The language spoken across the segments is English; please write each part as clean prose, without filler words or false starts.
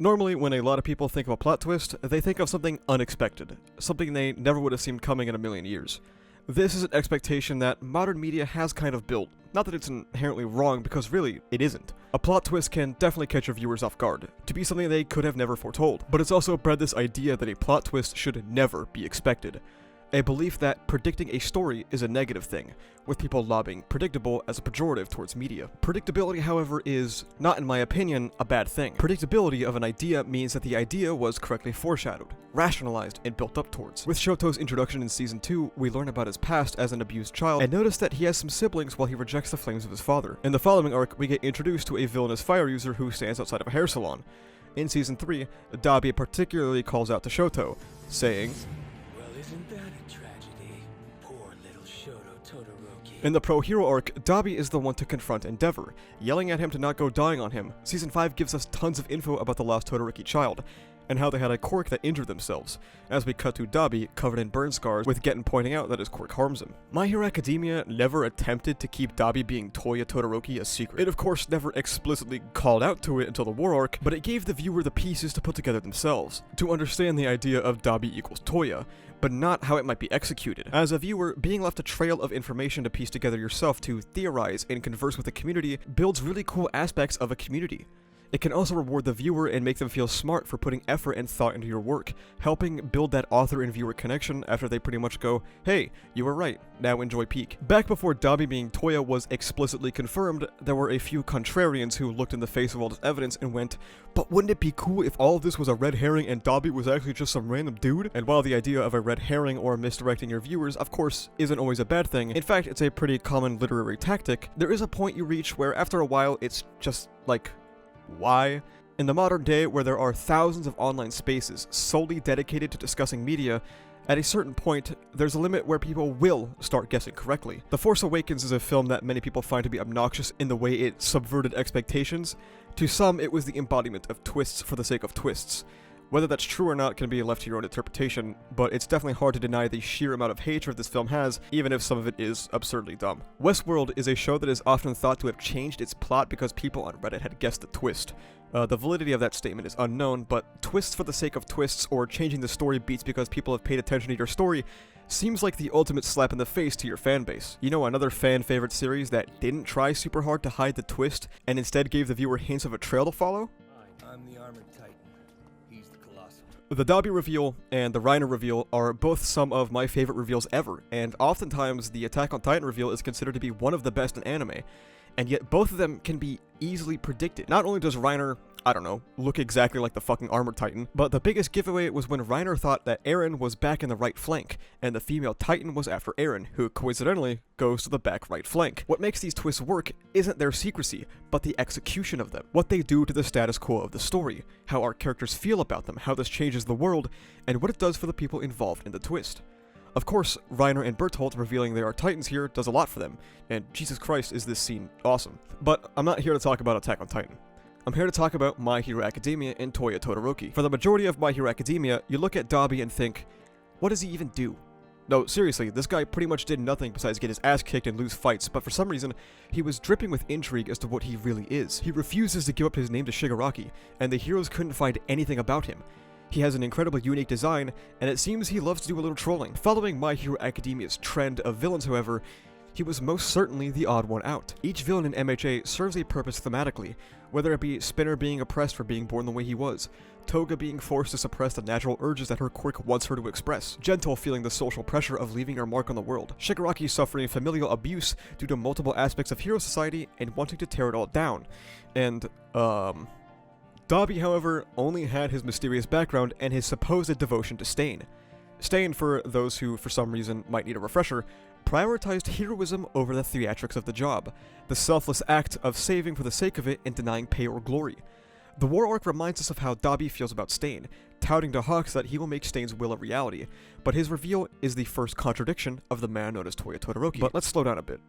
Normally, when a lot of people think of a plot twist, they think of something unexpected, something they never would have seen coming in a million years. This is an expectation that modern media has kind of built. Not that it's inherently wrong, because really, it isn't. A plot twist can definitely catch your viewers off guard, to be something they could have never foretold. But it's also bred this idea that a plot twist should never be expected. A belief that predicting a story is a negative thing, with people lobbying predictable as a pejorative towards media. Predictability, however, is, not in my opinion, a bad thing. Predictability of an idea means that the idea was correctly foreshadowed, rationalized, and built up towards. With Shoto's introduction in Season 2, we learn about his past as an abused child, and notice that he has some siblings while he rejects the flames of his father. In the following arc, we get introduced to a villainous fire user who stands outside of a hair salon. In Season 3, Dabi particularly calls out to Shoto, saying, "Well, isn't that a tragedy? Poor little Todoroki." In the pro-hero arc, Dabi is the one to confront Endeavor, yelling at him to not go dying on him. Season 5 gives us tons of info about the lost Todoroki child, and how they had a quirk that injured themselves, as we cut to Dabi covered in burn scars, with Getten pointing out that his quirk harms him. My Hero Academia never attempted to keep Dabi being Toya Todoroki a secret. It of course never explicitly called out to it until the war arc, but it gave the viewer the pieces to put together themselves, to understand the idea of Dabi equals Toya, but not how it might be executed. As a viewer, being left a trail of information to piece together yourself to theorize and converse with the community builds really cool aspects of a community. It can also reward the viewer and make them feel smart for putting effort and thought into your work, helping build that author and viewer connection after they pretty much go, "Hey, you were right, now enjoy peak." Back before Dabi being Toya was explicitly confirmed, there were a few contrarians who looked in the face of all this evidence and went, "But wouldn't it be cool if all of this was a red herring and Dabi was actually just some random dude?" And while the idea of a red herring or misdirecting your viewers, of course, isn't always a bad thing, in fact, it's a pretty common literary tactic, there is a point you reach where after a while it's just like, why? In the modern day, where there are thousands of online spaces solely dedicated to discussing media, at a certain point, there's a limit where people will start guessing correctly. The Force Awakens is a film that many people find to be obnoxious in the way it subverted expectations. To some, it was the embodiment of twists for the sake of twists. Whether that's true or not can be left to your own interpretation, but it's definitely hard to deny the sheer amount of hatred this film has, even if some of it is absurdly dumb. Westworld is a show that is often thought to have changed its plot because people on Reddit had guessed the twist. The validity of that statement is unknown, but twists for the sake of twists or changing the story beats because people have paid attention to your story seems like the ultimate slap in the face to your fanbase. You know, another fan-favorite series that didn't try super hard to hide the twist and instead gave the viewer hints of a trail to follow? I'm the armored titan. He's the colossal. The Dabi reveal and the Reiner reveal are both some of my favorite reveals ever, and oftentimes the Attack on Titan reveal is considered to be one of the best in anime. And yet both of them can be easily predicted. Not only does Reiner, I don't know, look exactly like the fucking Armored Titan, but the biggest giveaway was when Reiner thought that Eren was back in the right flank, and the female Titan was after Eren, who coincidentally goes to the back right flank. What makes these twists work isn't their secrecy, but the execution of them. What they do to the status quo of the story, how our characters feel about them, how this changes the world, and what it does for the people involved in the twist. Of course, Reiner and Bertolt revealing they are Titans here does a lot for them, and Jesus Christ is this scene awesome. But I'm not here to talk about Attack on Titan. I'm here to talk about My Hero Academia and Toya Todoroki. For the majority of My Hero Academia, you look at Dabi and think, what does he even do? No, seriously, this guy pretty much did nothing besides get his ass kicked and lose fights, but for some reason, he was dripping with intrigue as to what he really is. He refuses to give up his name to Shigaraki, and the heroes couldn't find anything about him. He has an incredibly unique design, and it seems he loves to do a little trolling. Following My Hero Academia's trend of villains, however, he was most certainly the odd one out. Each villain in MHA serves a purpose thematically, whether it be Spinner being oppressed for being born the way he was, Toga being forced to suppress the natural urges that her quirk wants her to express, Gentle feeling the social pressure of leaving her mark on the world, Shigaraki suffering familial abuse due to multiple aspects of hero society and wanting to tear it all down, and, Dabi, however, only had his mysterious background and his supposed devotion to Stain. Stain, for those who for some reason might need a refresher, prioritized heroism over the theatrics of the job, the selfless act of saving for the sake of it and denying pay or glory. The war arc reminds us of how Dabi feels about Stain, touting to Hawks that he will make Stain's will a reality, but his reveal is the first contradiction of the man known as Toya Todoroki. But let's slow down a bit.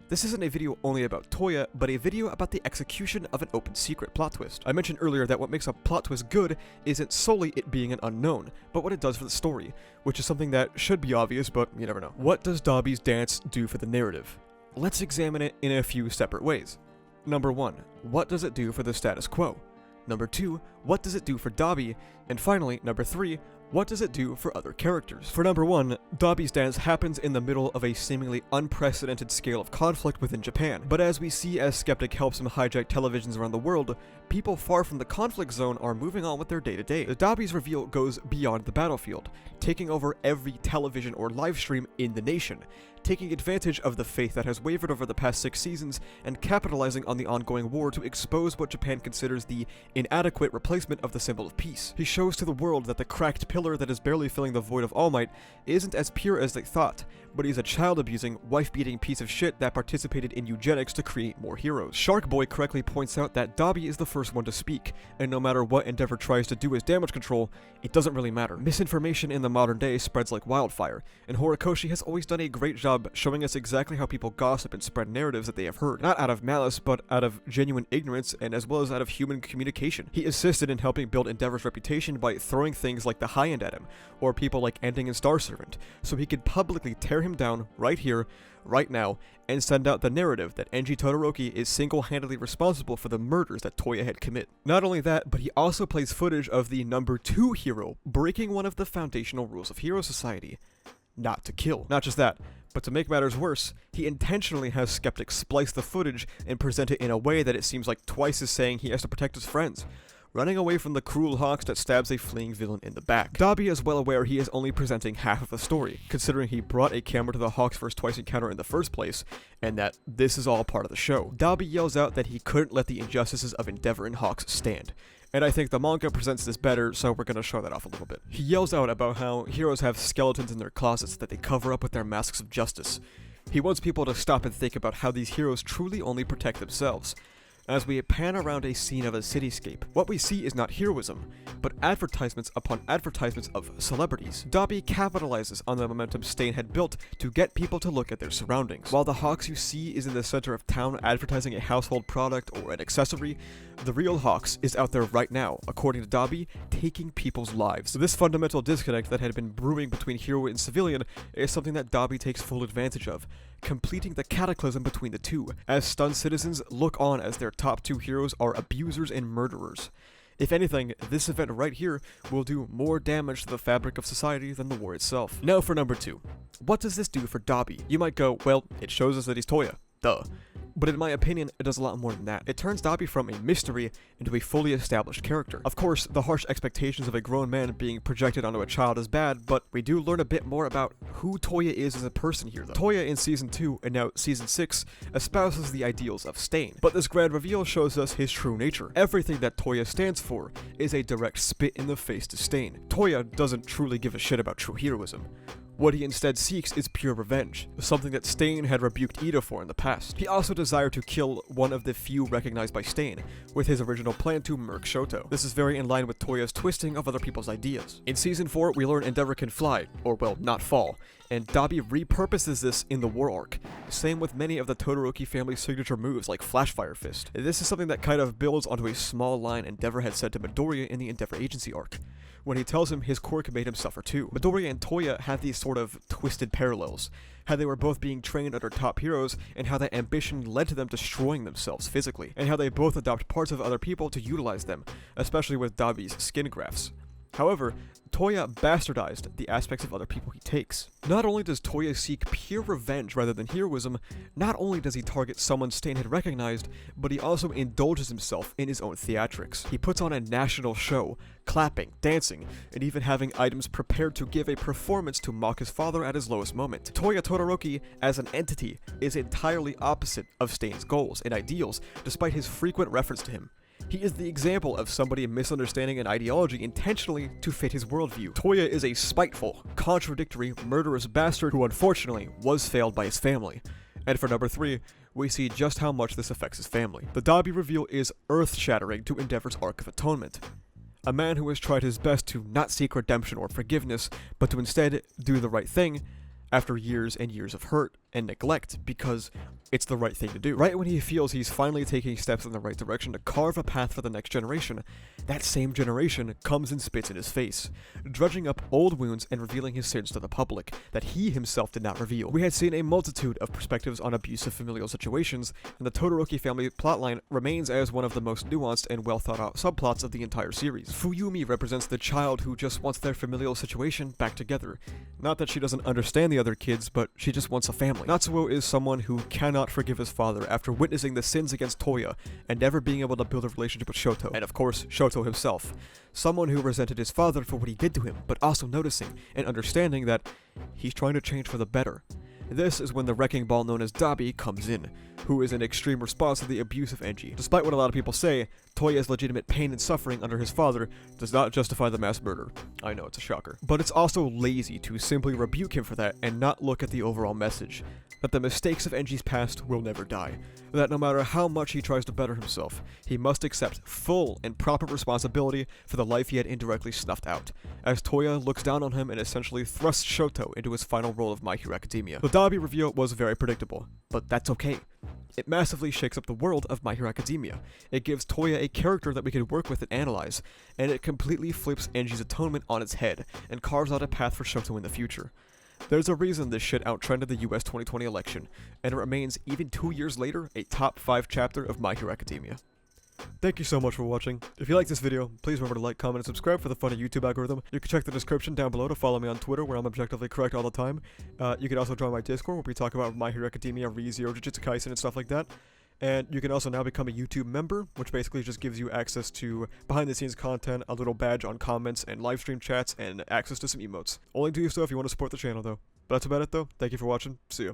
This isn't a video only about Toya, but a video about the execution of an open secret plot twist. I mentioned earlier that what makes a plot twist good isn't solely it being an unknown, but what it does for the story, which is something that should be obvious, but you never know. What does Dabi's dance do for the narrative? Let's examine it in a few separate ways. Number 1, what does it do for the status quo? Number 2, what does it do for Dabi? And finally, number 3, what does it do for other characters? For number 1, Dabi's dance happens in the middle of a seemingly unprecedented scale of conflict within Japan. But as we see as Skeptic helps him hijack televisions around the world, people far from the conflict zone are moving on with their day-to-day. Dabi's reveal goes beyond the battlefield, taking over every television or live stream in the nation, taking advantage of the faith that has wavered over the past 6 seasons and capitalizing on the ongoing war to expose what Japan considers the inadequate replacement of the symbol of peace. He shows to the world that the cracked pillar that is barely filling the void of All Might isn't as pure as they thought, but he's a child-abusing, wife-beating piece of shit that participated in eugenics to create more heroes. Shark Boy correctly points out that Dabi is the first one to speak, and no matter what Endeavor tries to do as damage control, it doesn't really matter. Misinformation in the modern day spreads like wildfire, and Horikoshi has always done a great job showing us exactly how people gossip and spread narratives that they have heard, not out of malice, but out of genuine ignorance and as well as out of human communication. He assisted in helping build Endeavor's reputation by throwing things like the High End at him, or people like Ending and Star Servant, so he could publicly tear him down right here, right now, and send out the narrative that Enji Todoroki is single-handedly responsible for the murders that Toya had committed. Not only that, but he also plays footage of the number 2 hero breaking one of the foundational rules of Hero Society: not to kill. Not just that, but to make matters worse, he intentionally has Skeptic splice the footage and present it in a way that it seems like twice as saying he has to protect his friends, running away from the cruel Hawks that stabs a fleeing villain in the back. Dabi is well aware he is only presenting half of the story, considering he brought a camera to the Hawks' first twice encounter in the first place, and that this is all part of the show. Dabi yells out that he couldn't let the injustices of Endeavor and Hawks stand, and I think the manga presents this better, so we're gonna show that off a little bit. He yells out about how heroes have skeletons in their closets that they cover up with their masks of justice. He wants people to stop and think about how these heroes truly only protect themselves. As we pan around a scene of a cityscape, what we see is not heroism, but advertisements upon advertisements of celebrities. Dabi capitalizes on the momentum Stain had built to get people to look at their surroundings. While the Hawks you see is in the center of town advertising a household product or an accessory, the real Hawks is out there right now, according to Dabi, taking people's lives. This fundamental disconnect that had been brewing between hero and civilian is something that Dabi takes full advantage of, completing the cataclysm between the two, as stunned citizens look on as their top 2 heroes are abusers and murderers. If anything, this event right here will do more damage to the fabric of society than the war itself. Now for number 2. What does this do for Dabi? You might go, well, it shows us that he's Toya. Duh. But in my opinion, it does a lot more than that. It turns Dabi from a mystery into a fully established character. Of course, the harsh expectations of a grown man being projected onto a child is bad, but we do learn a bit more about who Toya is as a person here, though. Toya in Season 2, and now Season 6, espouses the ideals of Stain, but this grand reveal shows us his true nature. Everything that Toya stands for is a direct spit in the face to Stain. Toya doesn't truly give a shit about true heroism. What he instead seeks is pure revenge, something that Stain had rebuked Ida for in the past. He also desired to kill one of the few recognized by Stain, with his original plan to murk Shoto. This is very in line with Toya's twisting of other people's ideas. In Season 4, we learn Endeavor can fly, or well, not fall, and Dabi repurposes this in the War arc. Same with many of the Todoroki family's signature moves like Flashfire Fist. This is something that kind of builds onto a small line Endeavor had said to Midoriya in the Endeavor Agency arc, when he tells him his quirk made him suffer too. Midoriya and Toya have these sort of twisted parallels, how they were both being trained under top heroes, and how that ambition led to them destroying themselves physically, and how they both adopt parts of other people to utilize them, especially with Dabi's skin grafts. However, Toya bastardized the aspects of other people he takes. Not only does Toya seek pure revenge rather than heroism, not only does he target someone Stain had recognized, but he also indulges himself in his own theatrics. He puts on a national show, clapping, dancing, and even having items prepared to give a performance to mock his father at his lowest moment. Toya Todoroki, as an entity, is entirely opposite of Stain's goals and ideals, despite his frequent reference to him. He is the example of somebody misunderstanding an ideology intentionally to fit his worldview. Toya is a spiteful, contradictory, murderous bastard who unfortunately was failed by his family. And for number 3, we see just how much this affects his family. The Dabi reveal is earth-shattering to Endeavor's arc of atonement. A man who has tried his best to not seek redemption or forgiveness, but to instead do the right thing, after years and years of hurt and neglect, because it's the right thing to do. Right when he feels he's finally taking steps in the right direction to carve a path for the next generation, that same generation comes and spits in his face, dredging up old wounds and revealing his sins to the public that he himself did not reveal. We had seen a multitude of perspectives on abusive familial situations, and the Todoroki family plotline remains as one of the most nuanced and well thought out subplots of the entire series. Fuyumi represents the child who just wants their familial situation back together. Not that she doesn't understand the other kids, but she just wants a family. Natsuo is someone who cannot forgive his father after witnessing the sins against Toya and never being able to build a relationship with Shoto. And of course, Shoto himself. Someone who resented his father for what he did to him, but also noticing and understanding that he's trying to change for the better. This is when the wrecking ball known as Dabi comes in, who is in extreme response to the abuse of Enji. Despite what a lot of people say, Toya's legitimate pain and suffering under his father does not justify the mass murder. I know, it's a shocker. But it's also lazy to simply rebuke him for that and not look at the overall message. That the mistakes of Enji's past will never die. That no matter how much he tries to better himself, he must accept full and proper responsibility for the life he had indirectly snuffed out, as Toya looks down on him and essentially thrusts Shoto into his final role of My Hero Academia. The Dabi reveal was very predictable, but that's okay. It massively shakes up the world of My Hero Academia. It gives Toya a character that we can work with and analyze, and it completely flips Enji's atonement on its head and carves out a path for Shoto in the future. There's a reason this shit outtrended the US 2020 election, and it remains, even 2 years later, a top 5 chapter of My Hero Academia. Thank you so much for watching. If you like this video, please remember to like, comment, and subscribe for the funny YouTube algorithm. You can check the description down below to follow me on Twitter, where I'm objectively correct all the time. You can also join my Discord, where we talk about My Hero Academia, ReZero, Jujutsu Kaisen, and stuff like that. And you can also now become a YouTube member, which basically just gives you access to behind-the-scenes content, a little badge on comments, and live stream chats, and access to some emotes. Only do so if you want to support the channel, though. But that's about it, though. Thank you for watching. See ya.